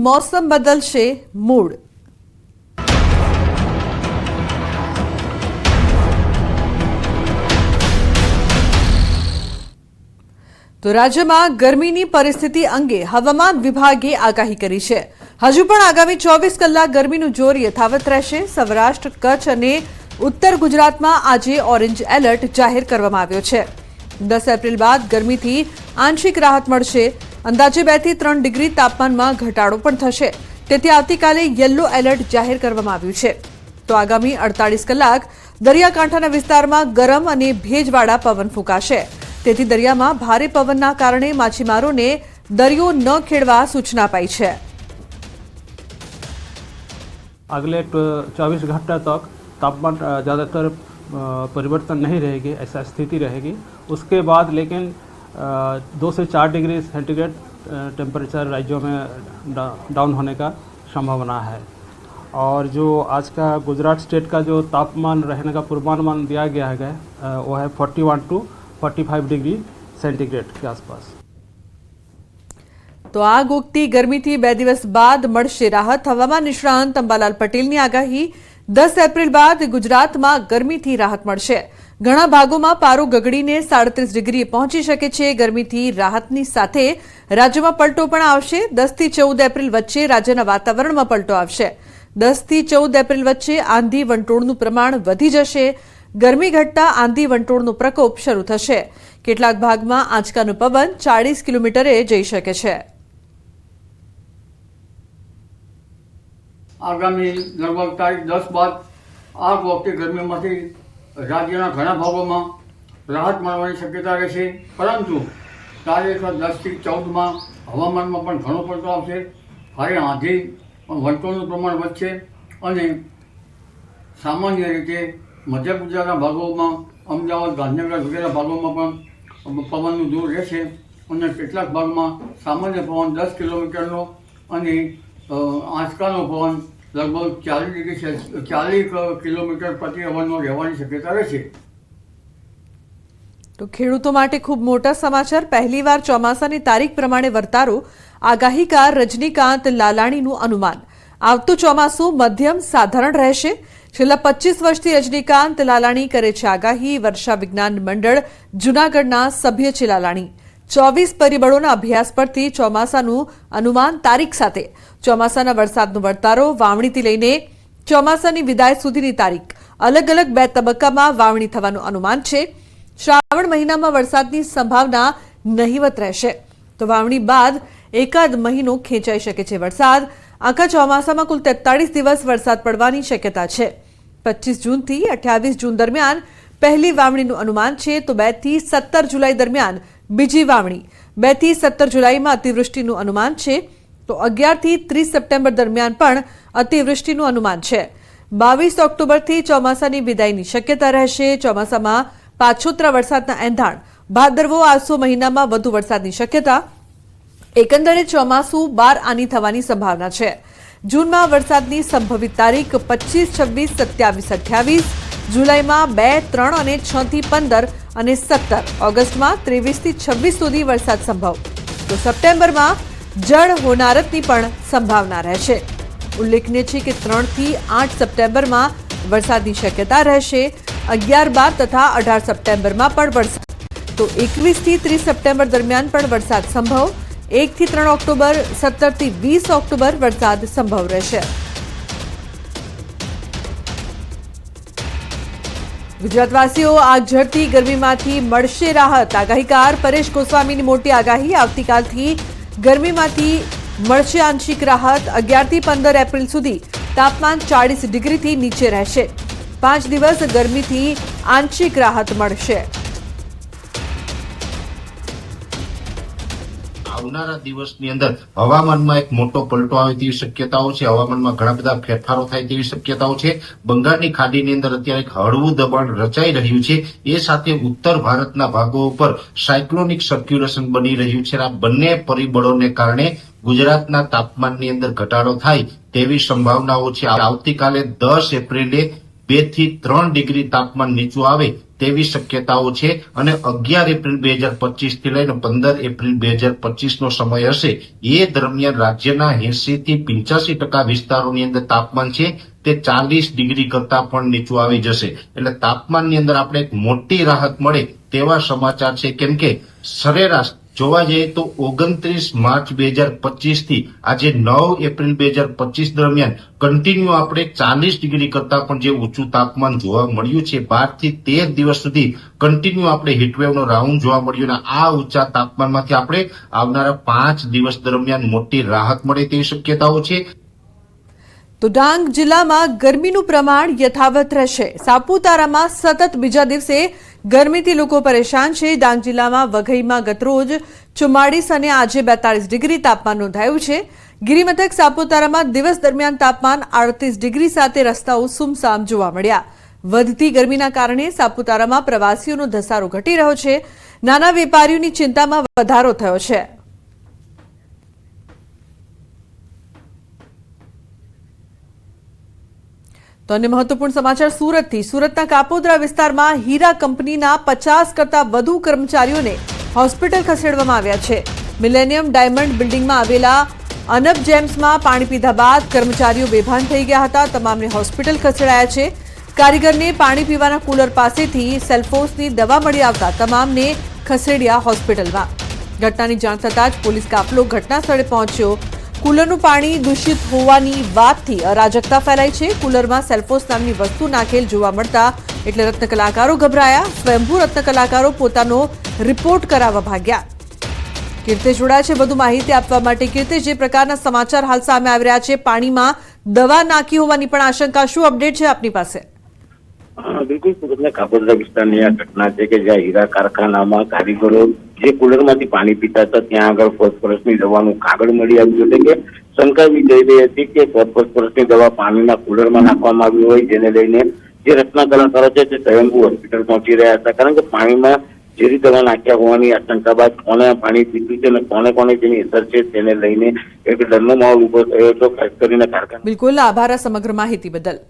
મોસમ બદલશે મૂડ। તો રાજ્યમાં ગરમીની પરિસ્થિતિ અંગે હવામાન વિભાગે આગાહી કરી છે। હજુ પણ આગામી 24 કલાક ગરમીનું જોર યથાવત રહેશે। સૌરાષ્ટ્ર, કચ્છ અને ઉત્તર ગુજરાતમાં આજે ઓરેન્જ એલર્ટ જાહેર કરવામાં આવ્યો છે। 10 એપ્રિલ બાદ ગરમીથી આંશિક રાહત મળશે। અંદાજે 2 થી 3 ડિગ્રી તાપમાનમાં ઘટાડો પણ થશે। તેથી આવતીકાલે યલો એલર્ટ જાહેર કરવામાં આવ્યું છે। તો આગામી 48 કલાક દરિયાકાંઠાના વિસ્તારમાં ગરમ અને ભેજવાળા પવન ફૂંકાશે। તેથી દરિયામાં ભારે પવનના કારણે માછીમારોને દરિયો ન ખેડવા સૂચના અપાઈ છે। अगले 24 घंटा तक तापमान ज़्यादातर परिवर्तन नहीं रहेगी, ऐसा स्थिति रहेगी। उसके बाद लेकिन 2 से 4 डिग्री सेंटीग्रेड टेम्परेचर राज्यों में डाउन होने का संभावना है। और जो आज का गुजरात स्टेट का जो तापमान रहने का पूर्वानुमान दिया गया है वो है 41 to 45 डिग्री सेंटीग्रेड के आसपास। तो आग उगती गर्मीथी 2 દિવસ બાદ મળશે રાહત। હવામાન નિષ્ણાંત અંબાલાલ પટેલની આગાહી। 10 એપ્રિલ બાદ ગુજરાતમાં ગરમીથી રાહત મળશે। ઘણા ભાગોમાં પારો ગગડીને 37 ડિગ્રીએ પહોંચી શકે છે। ગરમીથી રાહતની સાથે રાજ્યમાં પલટો પણ આવશે। 10 થી 14 એપ્રિલ વચ્ચે રાજ્યના વાતાવરણમાં પલટો આવશે। 10 થી 14 એપ્રિલ વચ્ચે આંધી વંટોળનું પ્રમાણ વધી જશે। ગરમી ઘટતા આંધી વંટોળનો પ્રકોપ શરૂ થશે। કેટલાક ભાગમાં આંચકાનો પવન 40 કિલોમીટરે જઈ શકે છે। आगामी लगभग तारीख 10 बाद आ वखते गर्मी में राज्य घना भागों में राहत मळवानी शक्यता रहे। परंतु तारीख 10 થી 14 में हवामान में पण घणो पलटो आवशे। भारे आंधी वंटोळनुं प्रमाण वधशे अने सामान्य रीते मध्य गुजरातना भागों में अमदावाद, गांधीनगर वगैरह भागों में पण पवननुं जोर रहेशे अने કેટલાક भागमां सामान्य पवन 10 किलोमीटरनो अने आंचकानो पवन लगभग 40 किलोमीटर प्रति अवरનો રહેવાની શક્યતા રહેશે। તો ખેડૂતો માટે ખૂબ મોટા સમાચાર। પહેલીવાર ચોમાસાની તારીખ પ્રમાણે વર્તારો। આગાહીકાર રજનીકાંત લાલાણીનું અનુમાન। આવતું ચોમાસું મધ્યમ સાધારણ રહેશે। છેલ્લા 25 વર્ષથી રજનીકાંત લાલાણી કરે છે આગાહી। વર્ષા વિજ્ઞાન મંડળ જૂનાગઢના સભ્ય છે લાલાણી। 24 પરિબળોના અભ્યાસ પરથી ચોમાસાનું અનુમાન તારીખ સાથે ચોમાસાના વરસાદનો વર્તારો, વાવણીથી લઈને ચોમાસાની વિદાય સુધીની તારીખ, અલગ અલગ 2 તબક્કામાં વાવણી થવાનું અનુમાન છે। શ્રાવણ મહિનામાં વરસાદની સંભાવના નહિવત રહેશે। તો વાવણી બાદ એકાદ મહિનો ખેંચાઈ શકે છે વરસાદ। આખા ચોમાસામાં કુલ 43 દિવસ વરસાદ પડવાની શક્યતા છે। 25 જૂનથી 28 જૂન દરમિયાન પહેલી વાવણીનું અનુમાન છે। તો 2 થી 17 જુલાઈ દરમિયાન બીજી વાવણી। 2 થી 17 જુલાઈમાં અતિવૃષ્ટિનું અનુમાન છે। તો 11 થી 30 સપ્ટેમ્બર દરમિયાન પણ અતિવૃષ્ટિનું અનુમાન છે। 22 ઓક્ટોબરથી ચોમાસાની વિદાયની શક્યતા રહેશે। ચોમાસામાં પાછોતરા વરસાદના એંધાણ। ભાદરવો આસો મહિનામાં વધુ વરસાદની શક્યતા। એકંદરે ચોમાસું 12 આની થવાની સંભાવના છે। જૂનમાં વરસાદની સંભવિત તારીખ 25, 26, 27, 28, જુલાઈમાં 2, 3 અને 6 થી 15 અને 17, ઓગસ્ટમાં 23 થી 26 સુધી વરસાદ સંભવ। તો સપ્ટેમ્બરમાં જળ હોનારતની પણ સંભાવના રહેશે। ઉલ્લેખનીય છે કે 3 થી 8 સપ્ટેમ્બરમાં વરસાદની શક્યતા રહેશે। 11, 12 તથા 18 સપ્ટેમ્બરમાં પણ વરસાદ। તો 21 થી 30 સપ્ટેમ્બર દરમિયાન પણ વરસાદ સંભવ। 1 થી 3 ઓક્ટોબર, 17 થી 20 ઓક્ટોબર વરસાદ સંભવ રહેશે। ગુજરાતવાસીઓ આગ ઝરતી ગરમીમાંથી મળશે રાહત। આગાહીકાર પરેશ ગોસ્વામીની મોટી આગાહી। આવતીકાલથી ગરમીમાંથી મળશે આંશિક રાહત। 11 થી 15 એપ્રિલ સુધી તાપમાન 40 ડિગ્રીથી નીચે રહેશે। 5 દિવસ ગરમીથી આંશિક રાહત મળશે। આવનારા દિવસની અંદર હવામાનમાં એક મોટો પલટો આવે તેવી શક્યતાઓ છે। હવામાનમાં ઘણા બધા ફેરફારો થાય તેવી શક્યતાઓ છે। બંગાળની ખાડીની અંદર અત્યારે એક હળવું દબાણ રચાઈ રહ્યું છે। એ સાથે ઉત્તર ભારતના ભાગો ઉપર સાયક્લોનિક સર્ક્યુલેશન બની રહ્યું છે। આ બંને પરિબળોને કારણે ગુજરાતના તાપમાનની અંદર ઘટાડો થાય તેવી સંભાવનાઓ છે। આવતીકાલે 10 એપ્રિલે 2 થી 3 ડિગ્રી તાપમાન નીચું આવે તેવી શક્યતાઓ છે અને 11 એપ્રિલ 2025 થી લઈને 15 એપ્રિલ 2025 નો સમય હશે એ દરમિયાન રાજ્યના 80 થી 85% વિસ્તારોની અંદર તાપમાન છે તે 40 ડિગ્રી કરતા પણ નીચું આવી જશે એટલે તાપમાનની અંદર આપણે એક મોટી રાહત મળે તેવા સમાચાર છે કેમ કે સરેરાશ જોવા જઈએ તો 29 માર્ચ 2025 થી આજે 9 એપ્રિલ 2025 દરમિયાન કન્ટિન્યુ આપણે 40 ડિગ્રી કરતા પણ જે ઊંચું તાપમાન જોવા મળ્યું છે 12 થી 13 દિવસ સુધી કન્ટિન્યુ આપણે હીટવેવનો રાઉન્ડ જોવા મળ્યો અને આ ઊંચા તાપમાનમાંથી આપણે આવનારા 5 દિવસ દરમિયાન મોટી રાહત મળે તેવી શક્યતાઓ છે। તો ડાંગ જિલ્લામાં ગરમીનું પ્રમાણ યથાવત રહેશે। સાપુતારામાં સતત બીજા દિવસે ગરમીથી લોકો પરેશાન છે। ડાંગ જિલ્લામાં વઘઈમાં ગતરોજ 44 અને આજે 42 ડિગ્રી તાપમાન નોંધાયું છે। ગિરિમથક સાપુતારામાં દિવસ દરમિયાન તાપમાન 38 ડિગ્રી સાથે રસ્તાઓ સુમસામ જોવા મળ્યા। વધતી ગરમીના કારણે સાપુતારામાં પ્રવાસીઓનો ધસારો ઘટી રહ્યો છે। નાના વેપારીઓની ચિંતામાં વધારો થયો છે। તો અન્ય મહત્વપૂર્ણ સમાચાર સુરતથી। સુરતના કાપોદ્રા વિસ્તારમાં હીરા કંપનીના 50 કરતા વધુ કર્મચારીઓને હોસ્પિટલ ખસેડવામાં આવ્યા છે। મિલેનિયમ ડાયમંડ બિલ્ડિંગમાં આવેલા અનબ જેમ્સમાં પાણી પીધા બાદ કર્મચારીઓ બેભાન થઈ ગયા હતા। તમામને હોસ્પિટલ ખસેડાયા છે। કારીગરને પાણી પીવાના કુલર પાસેથી સેલ્ફોસની દવા મળી આવતા તમામને ખસેડ્યા હોસ્પિટલમાં। ઘટનાની જાણ થતાં જ પોલીસ કાફલો ઘટના સ્થળે પહોંચ્યો। કુલરનું પાણી દૂષિત હોવાની વાતથી અરાજકતા ફેલાઈ છે। કુલરમાં સેલ્ફોસ નામની વસ્તુ નાખેલ જોવા મળતા એટલે રત્ન કલાકારો ગભરાયા। સ્વયંભૂ રત્ન કલાકારો પોતાનો રિપોર્ટ કરાવવા ભાગ્યા। કીર્તિ જોડાયા છે વધુ માહિતી આપવા માટે। કીર્તિ, જે પ્રકારના સમાચાર હાલ સામે આવી રહ્યા છે, પાણીમાં દવા નાખી હોવાની પણ આશંકા, શું અપડેટ છે આપની પાસે? બિલકુલ, સુરતના કાપોદ્રા વિસ્તારની આ ઘટના છે કે જ્યાં હીરા કારખાનામાં કારીગરો જે કુલરમાંથી પાણી પીતા હતા ત્યાં આગળ ફોસ્ફરસની દવાનું કાગળ મળી આવ્યું એટલે કે શંકા એવી જઈ રહી હતી કે ફોસ્ફરસની દવા પાણીના કુલરમાં નાખવામાં આવી હોય, જેને લઈને જે રત્ન કલાકારો છે તે સ્વયંભૂ હોસ્પિટલ પહોંચી રહ્યા હતા કારણ કે પાણીમાં ઝેરી દવા નાખ્યા હોવાની આશંકા બાદ કોને પાણી પીધું છે અને કોને તેની અસર છે તેને લઈને એક ડરનો માહોલ ઉભો થયો હતો, ખાસ કરીને કારખાના। બિલકુલ, આભાર સમગ્ર માહિતી બદલ।